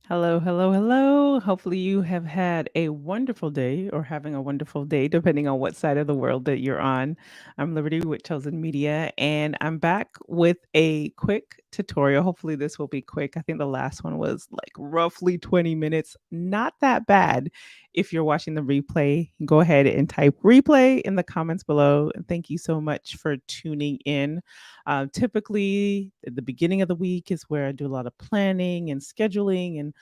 Hello, hello, hello. Hopefully, you have had a wonderful day or having a wonderful day, depending on what side of the world that you're on. I'm Liberty with Chosen Media, and I'm back with a quick tutorial. Hopefully, this will be quick. I think the last one was like roughly 20 minutes. Not that bad. If you're watching the replay, go ahead and type replay in the comments below. And thank you so much for tuning in. Typically, at the beginning of the week is where I do a lot of planning and scheduling and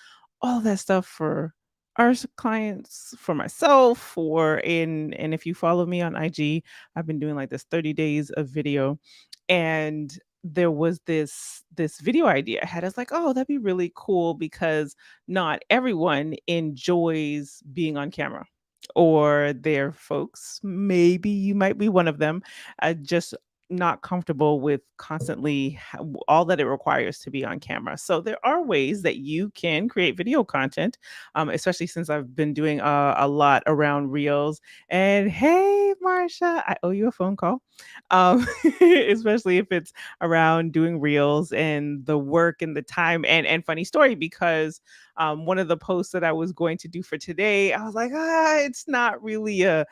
all that stuff for our clients, for myself, or in and if you follow me on IG, I've been doing like this 30 days of video. And there was this video idea I had. I was like, oh, that'd be really cool because not everyone enjoys being on camera. Or their folks, maybe you might be one of them, just not comfortable with constantly all that it requires to be on camera. So there are ways that you can create video content, especially since I've been doing a lot around reels. And hey, Marsha, I owe you a phone call, especially if it's around doing reels and the work and the time. And funny story because one of the posts that I was going to do for today, I was like, it's not really a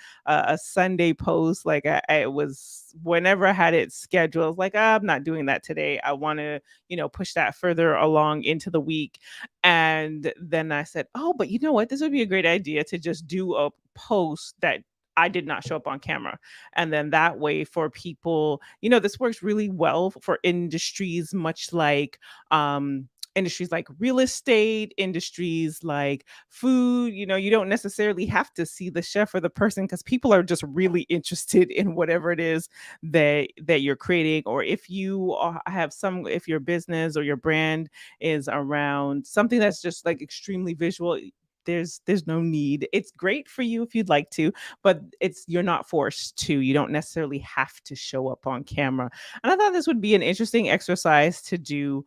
Sunday post. Like I was whenever I had it scheduled, I was like, I'm not doing that today. I want to, push that further along into the week. And then I said, oh, but you know what? This would be a great idea to just do a post that I did not show up on camera. And then that way for people, this works really well for industries much like industries like real estate, industries like food. You don't necessarily have to see the chef or the person because people are just really interested in whatever it is that you're creating. Or if your business or your brand is around something that's just like extremely visual, there's no need. It's great for you if you'd like to, but you're not forced to. You don't necessarily have to show up on camera. And I thought this would be an interesting exercise to do,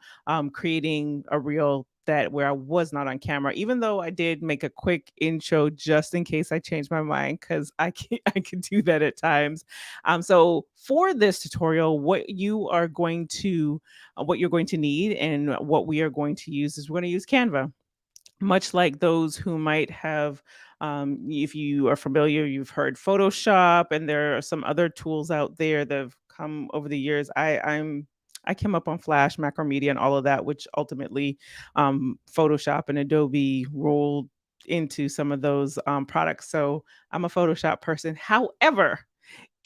creating a reel that where I was not on camera, even though I did make a quick intro just in case I changed my mind, because I can do that at times. So for this tutorial, what you're going to need and what we are going to use is we're going to use Canva, much like those who might have, if you are familiar, you've heard Photoshop, and there are some other tools out there that have come over the years. I came up on Flash, Macromedia, and all of that, which ultimately Photoshop and Adobe rolled into some of those products. So I'm a Photoshop person. However,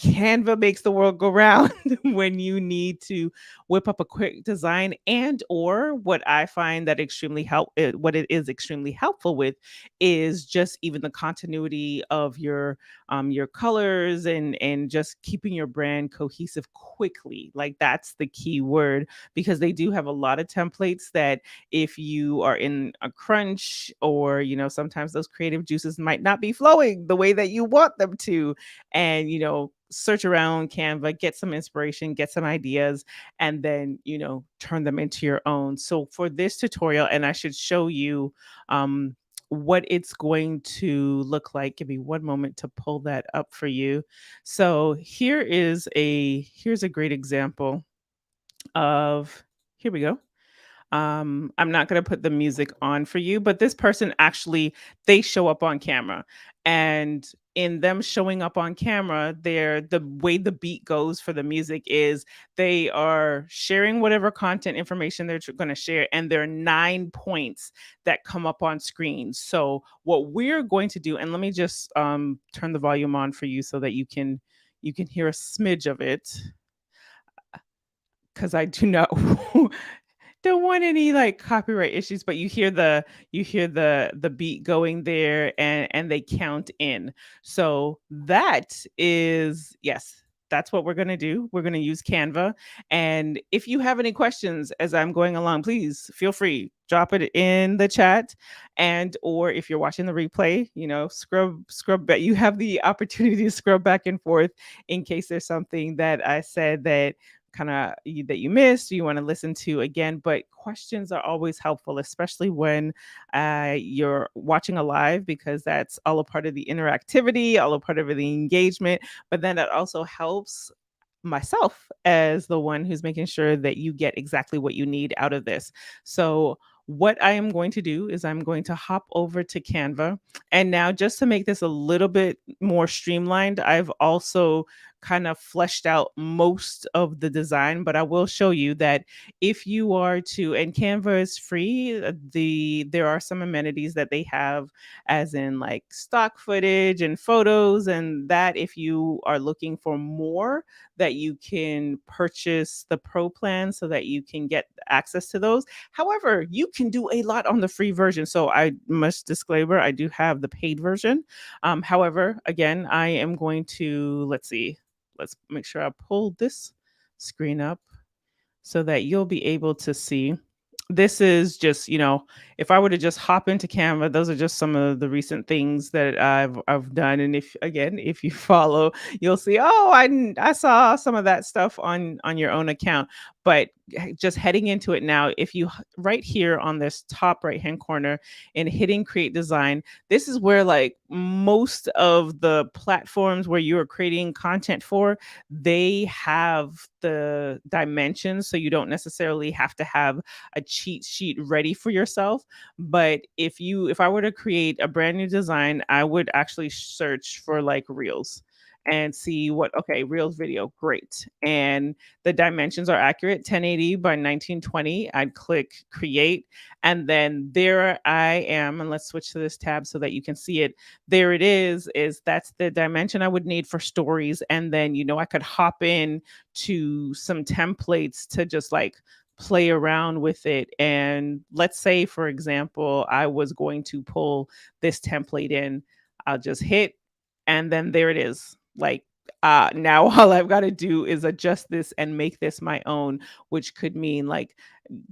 Canva makes the world go round when you need to whip up a quick design, and or what I find that what it is extremely helpful with is just even the continuity of your colors and just keeping your brand cohesive quickly. Like that's the key word, because they do have a lot of templates that if you are in a crunch, or sometimes those creative juices might not be flowing the way that you want them to, and search around Canva, get some inspiration, get some ideas, and then turn them into your own. So for this tutorial, and I should show you what it's going to look like. Give me one moment to pull that up for you. So here's a great example of, here we go. I'm not going to put the music on for you, but this person actually, they show up on camera. And in them showing up on camera, the way the beat goes for the music is they are sharing whatever content information they're going to share, and there are 9 points that come up on screen. So what we're going to do, and let me just turn the volume on for you so that you can hear a smidge of it, because I do not don't want any like copyright issues. But you hear the beat going there, and they count in. So that is, yes, that's what we're going to do. We're going to use Canva. And if you have any questions as I'm going along, please feel free, drop it in the chat. And or if you're watching the replay, scrub back. You have the opportunity to scrub back and forth in case there's something that I said that that you missed, you want to listen to again. But questions are always helpful, especially when you're watching a live, because that's all a part of the interactivity, all a part of the engagement. But then that also helps myself as the one who's making sure that you get exactly what you need out of this. So what I am going to do is I'm going to hop over to Canva. And now, just to make this a little bit more streamlined, I've also kind of fleshed out most of the design, but I will show you that if you are to, and Canva is free, there are some amenities that they have, as in like stock footage and photos, and that if you are looking for more, that you can purchase the pro plan so that you can get access to those. However, you can do a lot on the free version. So I must disclaimer, I do have the paid version. However, again, I am going to, let's see, let's make sure I pull this screen up so that you'll be able to see. This is just, if I were to just hop into Canva, those are just some of the recent things that I've done. And if you follow, you'll see, oh, I saw some of that stuff on your own account. But just heading into it now, if you right here on this top right hand corner and hitting create design, this is where like most of the platforms where you are creating content for, they have the dimensions, so you don't necessarily have to have a cheat sheet ready for yourself. But if I were to create a brand new design, I would actually search for like reels and see what, okay, reels video, great. And the dimensions are accurate, 1080 by 1920. I'd click create, and then there I am. And let's switch to this tab so that you can see it. There it is that's the dimension I would need for stories. And then, I could hop in to some templates to just like play around with it. And let's say, for example, I was going to pull this template in, I'll just hit, and then there it is. Like, now all I've got to do is adjust this and make this my own, which could mean like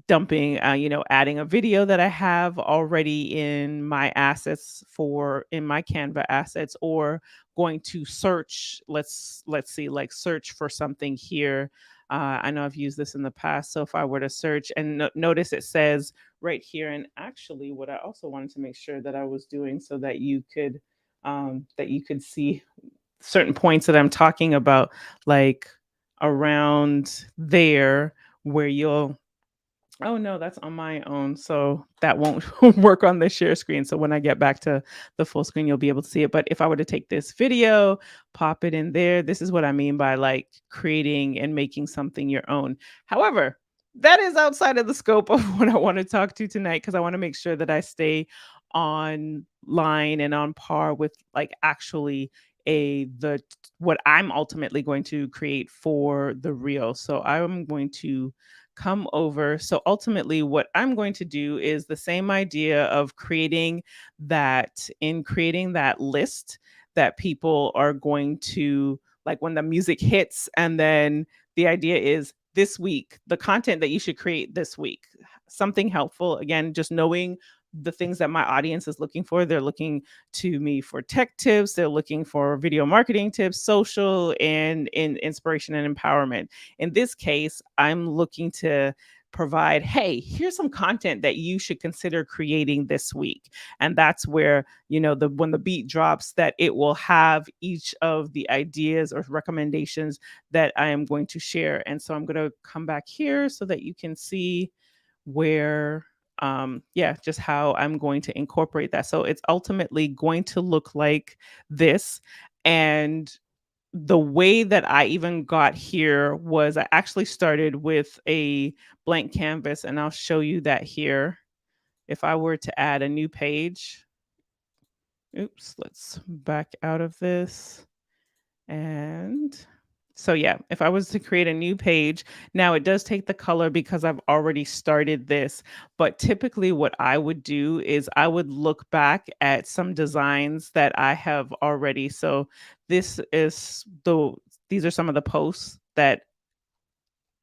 dumping, adding a video that I have already in my assets for in my Canva assets, or going to search. Let's see, like search for something here. I know I've used this in the past. So if I were to search and notice it says right here, and actually, what I also wanted to make sure that I was doing so that you could see certain points that I'm talking about, like around there where you'll, oh no, that's on my own. So that won't work on the share screen. So when I get back to the full screen, you'll be able to see it. But if I were to take this video, pop it in there, this is what I mean by like creating and making something your own. However, that is outside of the scope of what I want to talk to tonight, because I want to make sure that I stay on line and on par with like actually what I'm ultimately going to create for the reel. So I'm going to come over. So ultimately, what I'm going to do is the same idea of creating that list that people are going to like when the music hits. And then the idea is this week, the content that you should create this week, something helpful. Again, just knowing the things that my audience is looking for. They're looking to me for tech tips, they're looking for video marketing tips, social, and in inspiration and empowerment. In this case, I'm looking to provide, hey, here's some content that you should consider creating this week. And that's where, the when the beat drops, that it will have each of the ideas or recommendations that I am going to share. And so I'm going to come back here so that you can see where, just how I'm going to incorporate that. So it's ultimately going to look like this. And the way that I even got here was I actually started with a blank canvas, and I'll show you that here. If I were to add a new page, oops, let's back out of this. And so, yeah, if I was to create a new page, now it does take the color because I've already started this. But typically, what I would do is I would look back at some designs that I have already. So, this is these are some of the posts that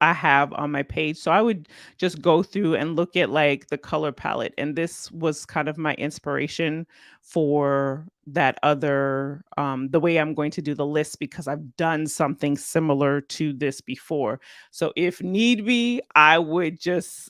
I have on my page. So I would just go through and look at like the color palette. And this was kind of my inspiration for that other, the way I'm going to do the list, because I've done something similar to this before. So if need be, I would just,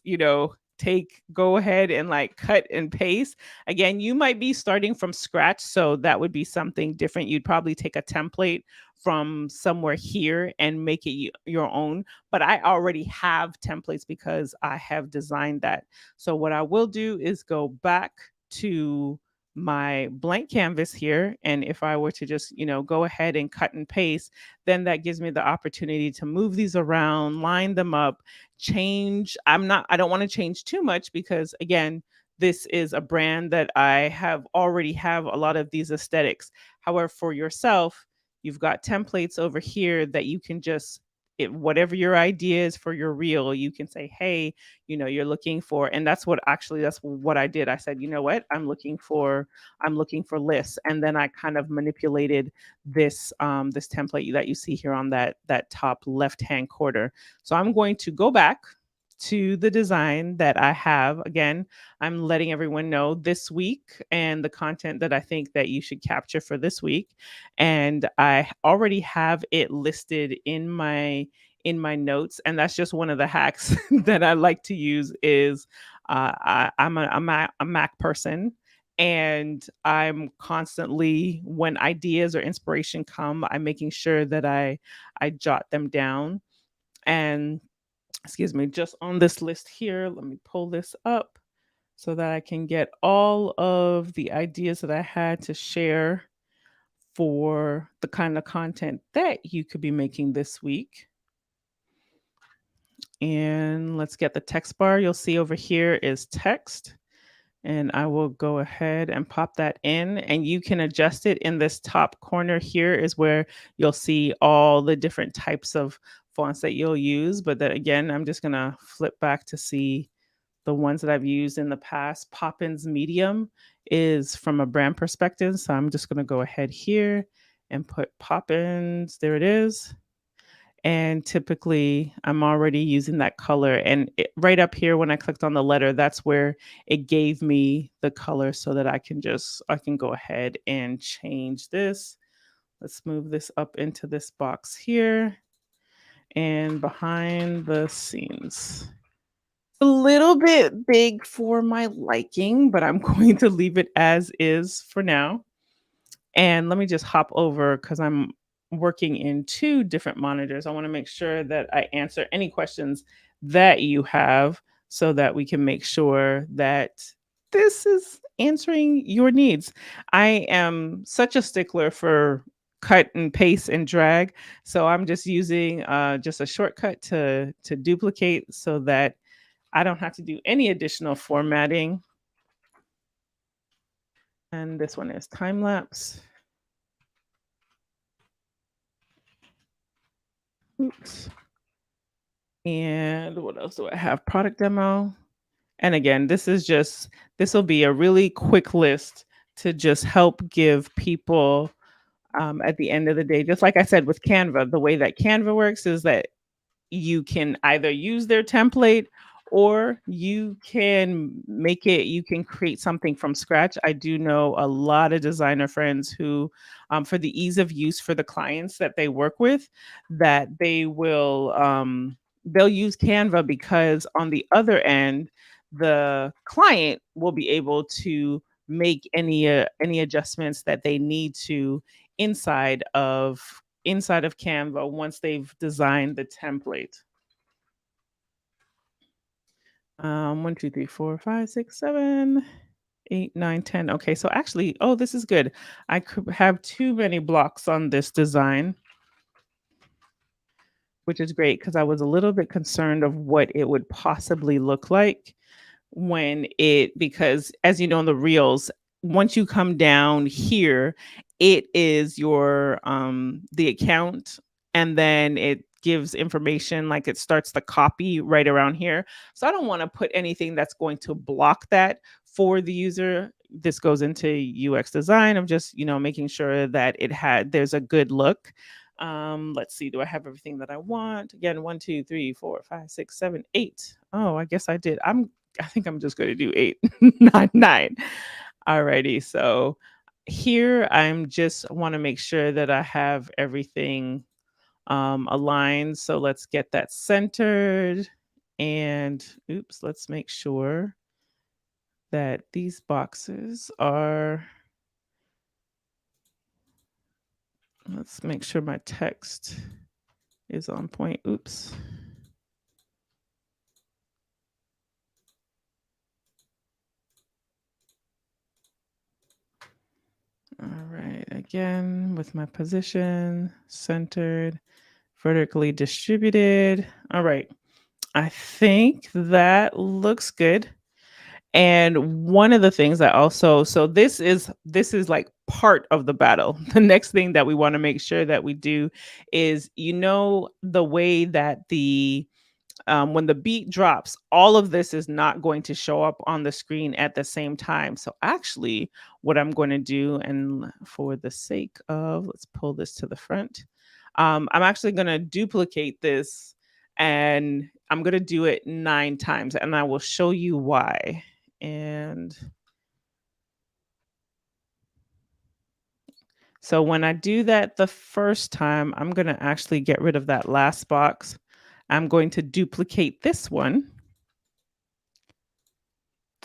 go ahead and like cut and paste. Again, you might be starting from scratch, so that would be something different. You'd probably take a template from somewhere here and make it your own. But I already have templates because I have designed that. So what I will do is go back to my blank canvas here, and if I were to just, go ahead and cut and paste, then that gives me the opportunity to move these around, line them up, change. I don't want to change too much because again, this is a brand that I have already have a lot of these aesthetics. However, for yourself, you've got templates over here that you can just whatever your idea is for your reel, you can say, hey, you're looking for, and that's what I did. I said, you know what, I'm looking for lists, and then I kind of manipulated this template that you see here on that top left hand corner. So I'm going to go back to the design that I have. Again, I'm letting everyone know this week and the content that I think that you should capture for this week. And I already have it listed in my notes. And that's just one of the hacks that I like to use is I'm a Mac person. And I'm constantly, when ideas or inspiration come, I'm making sure that I jot them down. And excuse me, just on this list here, let me pull this up so that I can get all of the ideas that I had to share for the kind of content that you could be making this week. And let's get the text bar. You'll see over here is text. And I will go ahead and pop that in, and you can adjust it in this top corner here is where you'll see all the different types of fonts that you'll use. But then again, I'm just going to flip back to see the ones that I've used in the past. Poppins Medium is from a brand perspective. So I'm just going to go ahead here and put Poppins. There it is. And typically, I'm already using that color. And right up here, when I clicked on the letter, that's where it gave me the color so that I can go ahead and change this. Let's move this up into this box here and behind the scenes. A little bit big for my liking, but I'm going to leave it as is for now. And let me just hop over because I'm working in two different monitors. I want to make sure that I answer any questions that you have so that we can make sure that this is answering your needs. I am such a stickler for cut and paste and drag. So I'm just using just a shortcut to duplicate so that I don't have to do any additional formatting. And this one is time lapse. Oops. And what else do I have? Product demo. And again, this will be a really quick list to just help give people at the end of the day. Just like I said with Canva, the way that Canva works is that you can either use their template or you can create something from scratch. I do know a lot of designer friends who for the ease of use for the clients that they work with, that they'll use Canva because on the other end the client will be able to make any adjustments that they need to inside of Canva once they've designed the template. 1, 2, 3, 4, 5, 6, 7, 8, 9, 10. Okay, so actually, oh, this is good. I could have too many blocks on this design, which is great because I was a little bit concerned of what it would possibly look like because as you know in the reels, once you come down here, it is your the account, and then it gives information, like it starts the copy right around here. So I don't want to put anything that's going to block that for the user. This goes into UX design of just, making sure that there's a good look. Let's see, do I have everything that I want? Again, 1, 2, 3, 4, 5, 6, 7, 8. Oh, I guess I did. I think I'm just going to do 8, 9, 9. Alrighty. So here I'm just want to make sure that I have everything aligned. So let's get that centered. And oops, let's make sure that these boxes are, let's make sure my text is on point. Oops. All right, again with my position centered, vertically distributed. All right, I think that looks good. And one of the things I also, so this is like part of the battle. The next thing that we want to make sure that we do is, the way that the when the beat drops, all of this is not going to show up on the screen at the same time. So actually, what I'm going to do, and for the sake of, let's pull this to the front. I'm actually going to duplicate this, and I'm going to do it 9 times, and I will show you why. And so when I do that the first time, I'm going to actually get rid of that last box. I'm going to duplicate this one,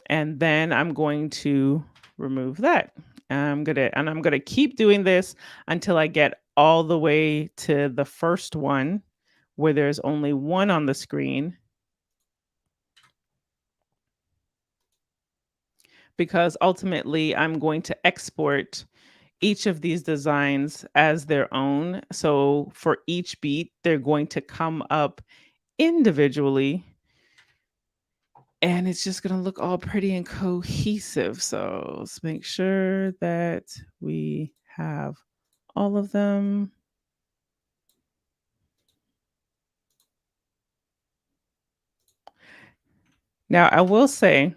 and then I'm going to remove that. I'm gonna keep doing this until I get all the way to the first one where there's only one on the screen, because ultimately I'm going to export each of these designs as their own. So for each beat, they're going to come up individually, and it's just going to look all pretty and cohesive. So let's make sure that we have all of them. Now, I will say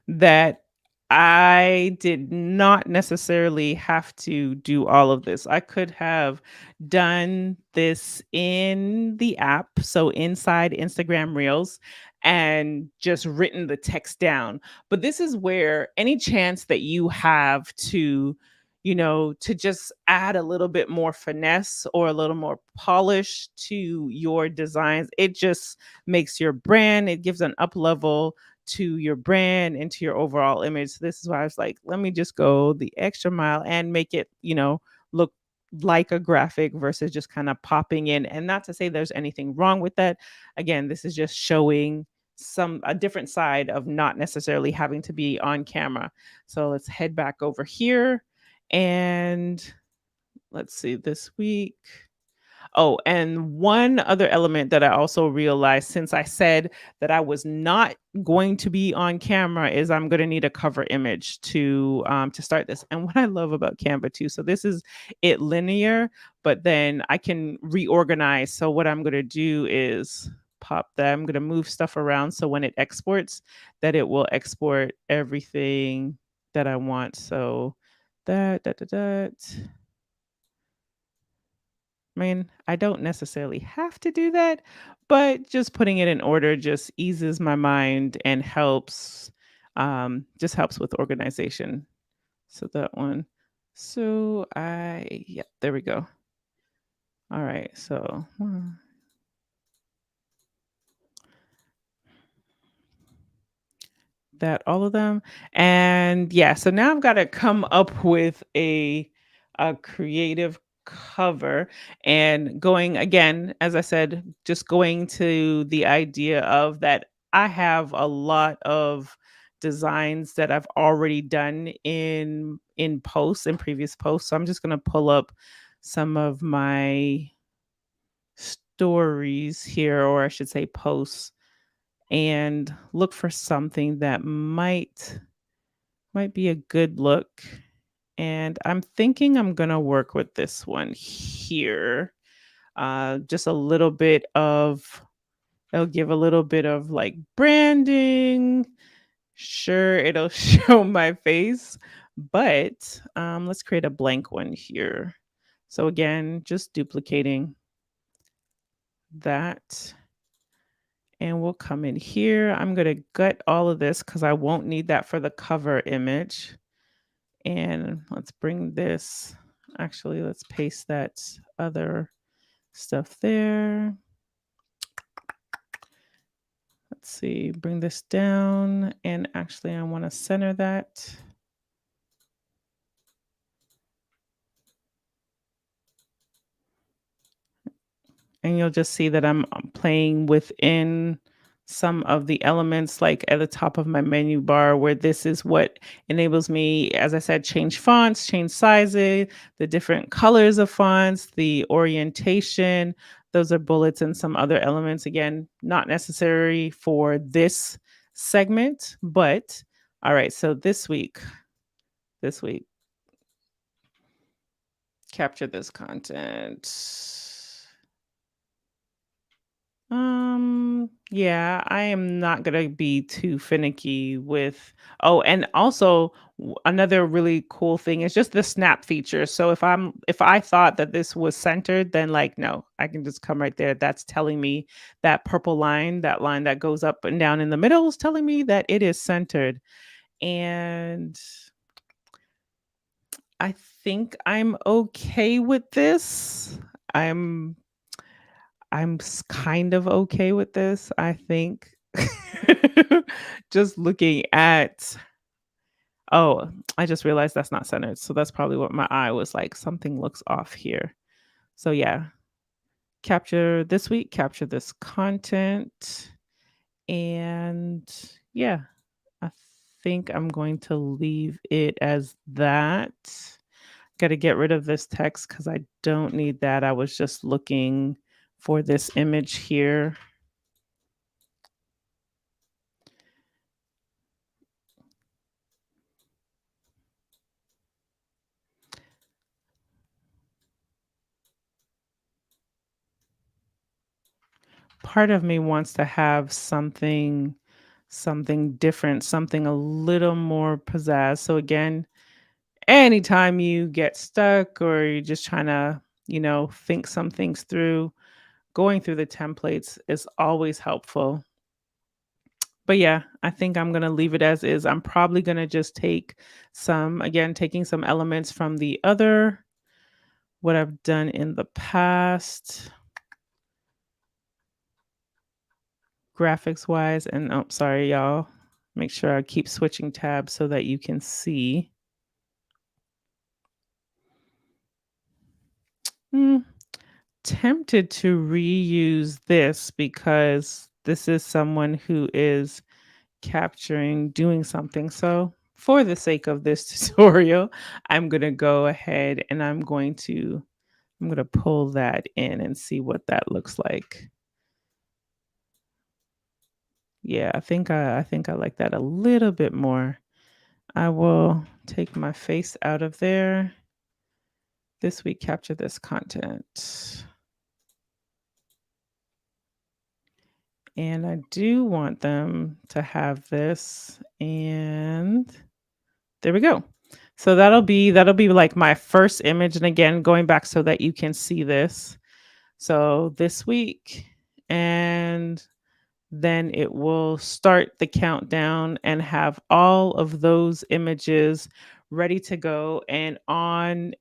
that I did not necessarily have to do all of this. I could have done this in the app, so inside Instagram Reels, and just written the text down. But this is where any chance that you have to, to just add a little bit more finesse or a little more polish to your designs, it just makes your brand, it gives an up level to your brand and to your overall image. So this is why I was like, let me just go the extra mile and make it, look like a graphic versus just kind of popping in. And not to say there's anything wrong with that. Again, this is just showing a different side of not necessarily having to be on camera. So let's head back over here, and let's see this week. Oh, and one other element that I also realized, since I said that I was not going to be on camera, is I'm going to need a cover image to start this. And what I love about Canva too, so this is it linear, but then I can reorganize. So what I'm going to do is pop that. I'm going to move stuff around so when it exports, that it will export everything that I want. So that. I mean, I don't necessarily have to do that, but just putting it in order just eases my mind and helps, just helps with organization. So that one. So yeah, there we go. All right. So that all of them. And yeah, so now I've got to come up with a creative cover, and going again, as I said, just going to the idea of that I have a lot of designs that I've already done in posts, in previous posts. So I'm just going to pull up some of my stories here, or I should say posts, and look for something that might be a good look. And I'm thinking I'm gonna work with this one here. Just a little bit of, it'll give a little bit of like branding. Sure, it'll show my face, but let's create a blank one here. So again, just duplicating that. And we'll come in here. I'm going to gut all of this because I won't need that for the cover image. And let's bring this. Actually, let's paste that other stuff there. Let's let's see, bring this down, and actually I want to center that. And you'll just see that I'm playing within some of the elements, like at the top of my menu bar, where this is what enables me, as I said, change fonts, change sizes, the different colors of fonts, the orientation. Those are bullets and some other elements. Again, not necessary for this segment, but all right. So this week, capture this content. Yeah, I am not gonna be too finicky with oh, and also another really cool thing is just the snap feature. So if I thought that this was centered, then like no, I can just come right there. That's telling me that purple line, that line that goes up and down in the middle is telling me that it is centered. And I think I'm okay with this. I'm kind of okay with this, I think. Just looking at oh, I just realized that's not centered, so that's probably what my eye was like, something looks off here. So, yeah, capture this week, capture this content, and yeah, I think I'm going to leave it as that. Gotta get rid of this text because I don't need that, I was just looking for this image here. Part of me wants to have something different, something a little more pizzazz. So again, anytime you get stuck or you're just trying to, think some things through, going through the templates is always helpful. But yeah, I think I'm going to leave it as is. I'm probably going to just taking some elements from the other what I've done in the past graphics wise. And oh, sorry, y'all. Make sure I keep switching tabs so that you can see. Mm, tempted to reuse this because this is someone who is doing something. So, for the sake of this tutorial, I'm going to go ahead and I'm going to pull that in and see what that looks like. Yeah, I think I like that a little bit more. I will take my face out of there. This week, capture this content. And I do want them to have this. And there we go. So that'll be like my first image. And again, going back so that you can see this. So this week, and then it will start the countdown and have all of those images ready to go and on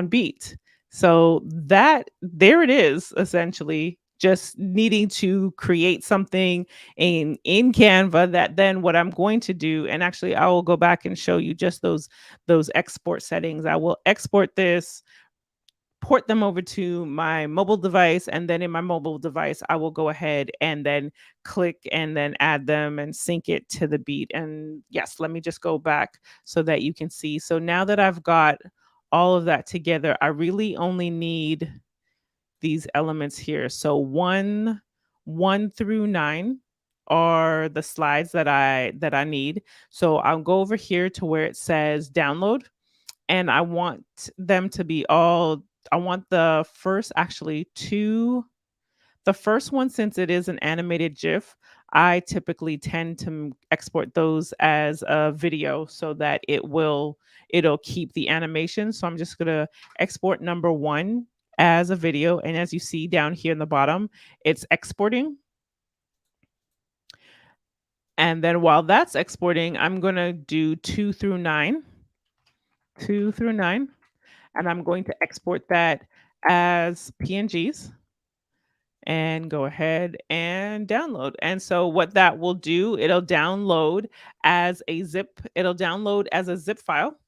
beat. So that there it is essentially just needing to create something in Canva that then what I'm going to do and actually I will go back and show you just those export settings. I will export this, port them over to my mobile device, and then in my mobile device I will go ahead and then click and then add them and sync it to the beat. And yes, let me just go back so that you can see. So now that I've got all of that together, I really only need these elements here. So 1 through 9 are the slides that I need. So I'll go over here to where it says download, and I want them to be all I want the first actually 2 the first one, since it is an animated GIF, I typically tend to export those as a video so that it'll keep the animation. So I'm just gonna export number 1 as a video, and as you see down here in the bottom, it's exporting. And then while that's exporting, I'm gonna do 2 through 9. 2 through 9. And I'm going to export that as PNGs. and go ahead and download. And so what that will do, it'll download as a zip file.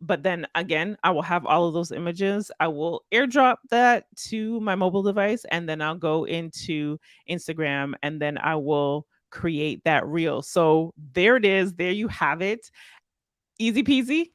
But then again, I will have all of those images. I will airdrop that to my mobile device, and then I'll go into Instagram, and then I will create that reel. So there it is. There you have it. Easy peasy.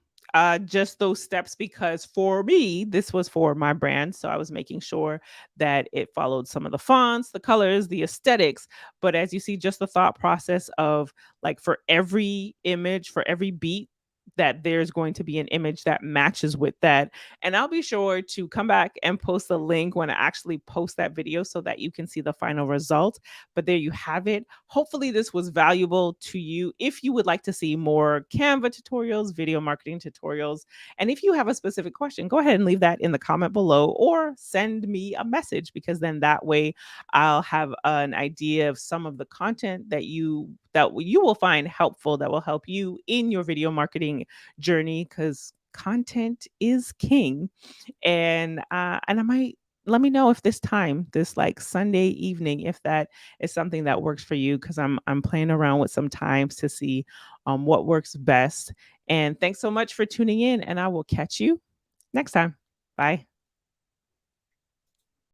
Just those steps, because for me, this was for my brand. So I was making sure that it followed some of the fonts, the colors, the aesthetics. But as you see, just the thought process of, like, for every image, for every beat, that there's going to be an image that matches with that. And I'll be sure to come back and post a link when I actually post that video so that you can see the final result. But there you have it. Hopefully, this was valuable to you. If you would like to see more Canva tutorials, video marketing tutorials, and if you have a specific question, go ahead and leave that in the comment below or send me a message, because then that way I'll have an idea of some of the content that you will find helpful, that will help you in your video marketing journey, because content is king. And I might let me know if this like Sunday evening, if that is something that works for you, because I'm playing around with some times to see what works best. And thanks so much for tuning in, and I will catch you next time. Bye.